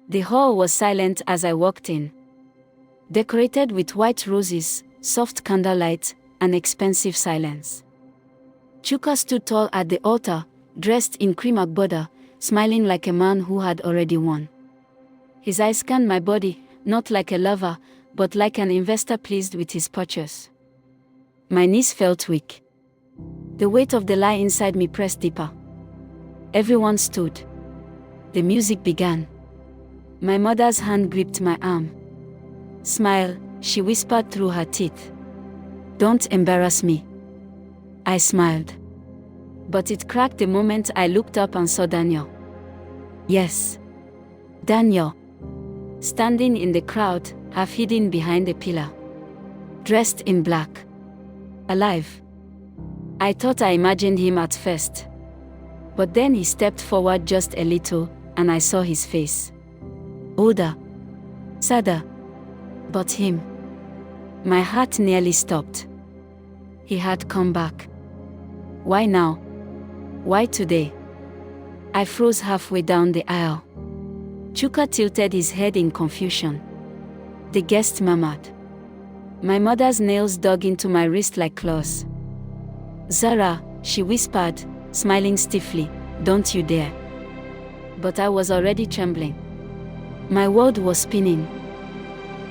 The hall was silent as I walked in. Decorated with white roses, soft candlelight, and expensive silence. Chuka stood tall at the altar, dressed in cream agbada, smiling like a man who had already won. His eyes scanned my body, not like a lover, but like an investor pleased with his purchase. My knees felt weak. The weight of the lie inside me pressed deeper. Everyone stood. The music began. My mother's hand gripped my arm. "Smile," she whispered through her teeth. "Don't embarrass me." I smiled. But it cracked the moment I looked up and saw Daniel. Yes. Daniel. Standing in the crowd, half hidden behind a pillar. Dressed in black. Alive. I thought I imagined him at first. But then he stepped forward just a little, and I saw his face. Older. Sadder. But him. My heart nearly stopped. He had come back. Why now? Why today? I froze halfway down the aisle. Chuka tilted his head in confusion. The guest murmured. My mother's nails dug into my wrist like claws. "Zara," she whispered, smiling stiffly, "don't you dare." But I was already trembling. My world was spinning.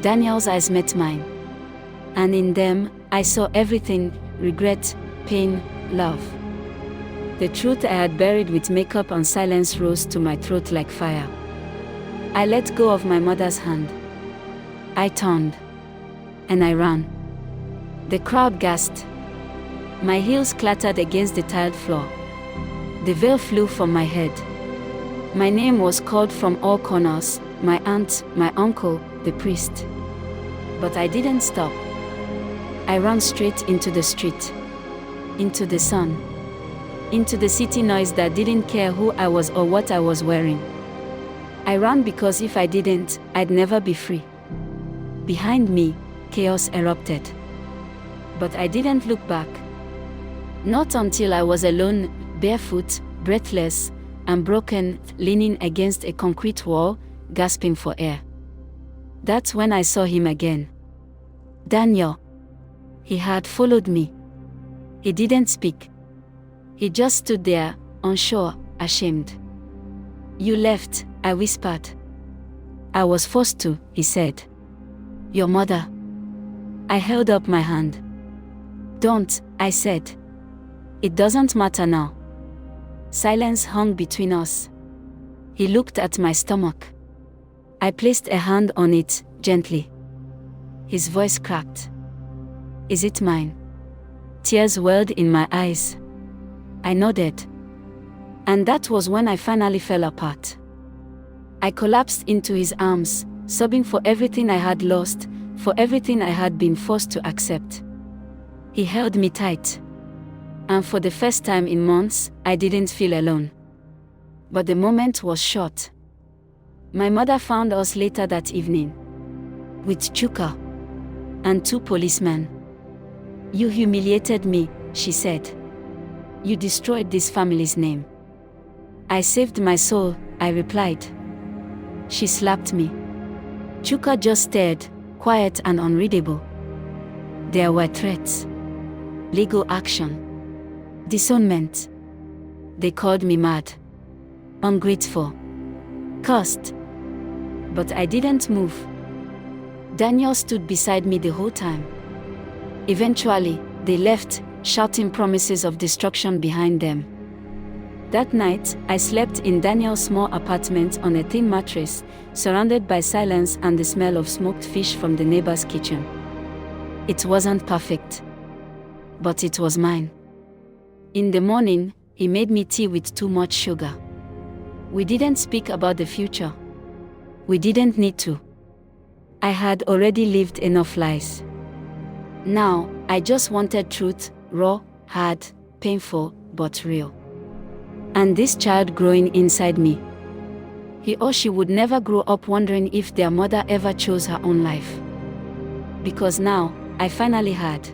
Daniel's eyes met mine. And in them, I saw everything: regret, pain, love. The truth I had buried with makeup and silence rose to my throat like fire. I let go of my mother's hand. I turned. And I ran. The crowd gasped. My heels clattered against the tiled floor. The veil flew from my head. My name was called from all corners: my aunt, my uncle, the priest. But I didn't stop. I ran straight into the street. Into the sun. Into the city noise that didn't care who I was or what I was wearing. I ran because if I didn't, I'd never be free. Behind me, chaos erupted. But I didn't look back. Not until I was alone, barefoot, breathless, and broken, leaning against a concrete wall, gasping for air. That's when I saw him again. Daniel. He had followed me. He didn't speak. He just stood there, unsure, ashamed. "You left," I whispered. "I was forced to," he said. "Your mother." I held up my hand. "Don't," I said. "It doesn't matter now." Silence hung between us. He looked at my stomach. I placed a hand on it, gently. His voice cracked. "Is it mine?" Tears welled in my eyes. I nodded. And that was when I finally fell apart. I collapsed into his arms, sobbing for everything I had lost, for everything I had been forced to accept. He held me tight. And for the first time in months, I didn't feel alone. But the moment was short. My mother found us later that evening. With Chuka. And 2 policemen. "You humiliated me," she said. "You destroyed this family's name." "I saved my soul," I replied. She slapped me. Chuka just stared, quiet and unreadable. There were threats. Legal action. Disownment. They called me mad. Ungrateful. Cursed. But I didn't move. Daniel stood beside me the whole time. Eventually, they left, shouting promises of destruction behind them. That night, I slept in Daniel's small apartment on a thin mattress, surrounded by silence and the smell of smoked fish from the neighbor's kitchen. It wasn't perfect. But it was mine. In the morning, he made me tea with too much sugar. We didn't speak about the future. We didn't need to. I had already lived enough lies. Now, I just wanted truth, raw, hard, painful, but real. And this child growing inside me. He or she would never grow up wondering if their mother ever chose her own life. Because now, I finally had.